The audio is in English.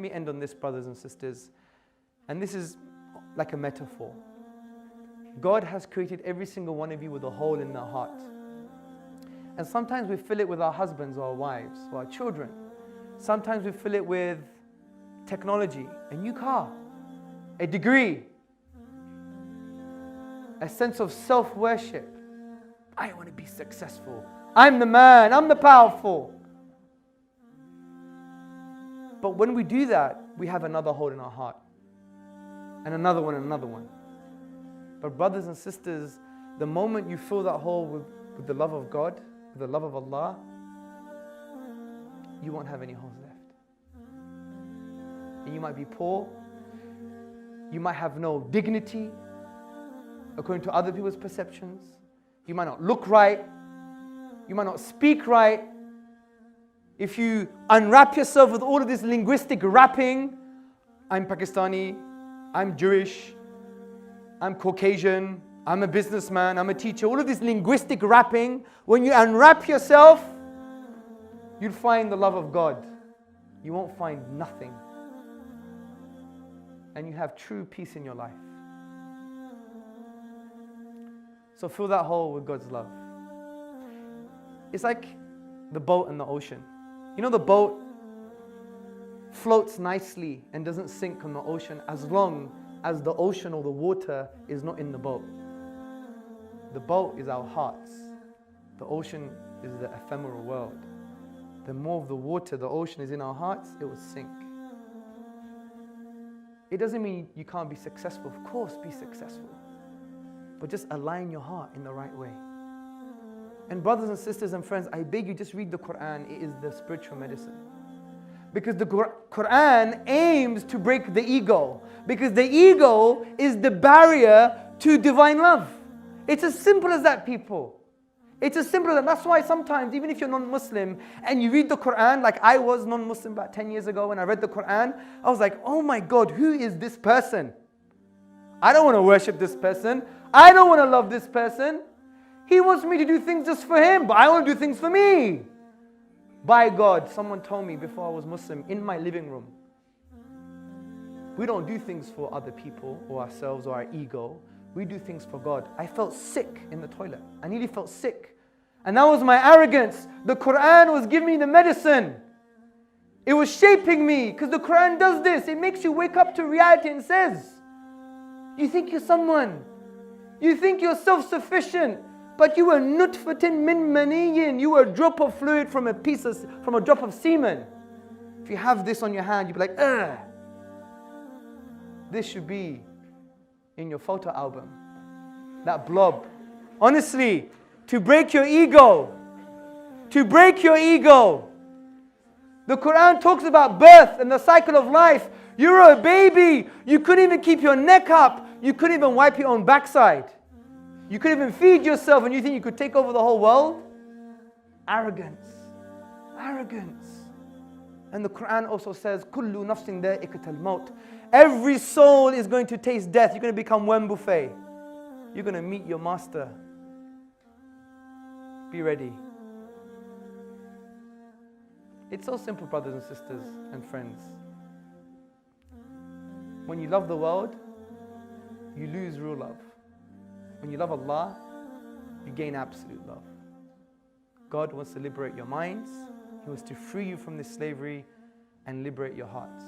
me end on this, brothers and sisters. And this is like a metaphor. God has created every single one of you with a hole in their heart. And sometimes we fill it with our husbands or our wives or our children. Sometimes we fill it with technology, a new car, a degree, a sense of self-worship. I want to be successful. I'm the man, I'm the powerful. But when we do that, we have another hole in our heart. And another one and another one. But brothers and sisters, the moment you fill that hole with the love of God, with the love of Allah, you won't have any holes left. And you might be poor. You might have no dignity according to other people's perceptions. You might not look right. You might not speak right. If you unwrap yourself with all of this linguistic wrapping, I'm Pakistani, I'm Jewish, I'm Caucasian, I'm a businessman, I'm a teacher, all of this linguistic wrapping, when you unwrap yourself, you'll find the love of God. You won't find nothing. And you have true peace in your life. So fill that hole with God's love. It's like the boat in the ocean. You know, the boat floats nicely and doesn't sink on the ocean as long as the ocean or the water is not in the boat. The boat is our hearts. The ocean is the ephemeral world. The more of the water, the ocean is in our hearts, it will sink. It doesn't mean you can't be successful. Of course, be successful. But just align your heart in the right way. And brothers and sisters and friends, I beg you, just read the Quran. It is the spiritual medicine. Because the Quran aims to break the ego. Because the ego is the barrier to divine love. It's as simple as that, people. It's as simple as that. That's why sometimes, even if you're non-Muslim and you read the Quran, like I was non-Muslim about 10 years ago when I read the Quran, I was like, oh my God, who is this person? I don't want to worship this person. I don't want to love this person. He wants me to do things just for him, but I want to do things for me. By God, someone told me before I was Muslim, in my living room, we don't do things for other people or ourselves or our ego. We do things for God. I felt sick in the toilet. I nearly felt sick. And that was my arrogance. The Quran was giving me the medicine. It was shaping me, because the Quran does this. It makes you wake up to reality and says, you think you're someone. You think you're self-sufficient. But you were nutfatin min maniyin. You were a drop of fluid from a drop of semen. If you have this on your hand, you'd be like, ugh. This should be in your photo album. That blob. Honestly, to break your ego. To break your ego. The Quran talks about birth and the cycle of life. You're a baby. You couldn't even keep your neck up. You couldn't even wipe your own backside. You couldn't even feed yourself, and you think you could take over the whole world? Arrogance. Arrogance. And the Quran also says, Kullu nafsin dha'iqatul maut. Every soul is going to taste death. You're going to become one buffet. You're going to meet your master. Be ready. It's so simple, brothers and sisters and friends. When you love the world, you lose real love. When you love Allah, you gain absolute love. God wants to liberate your minds. He wants to free you from this slavery and liberate your hearts.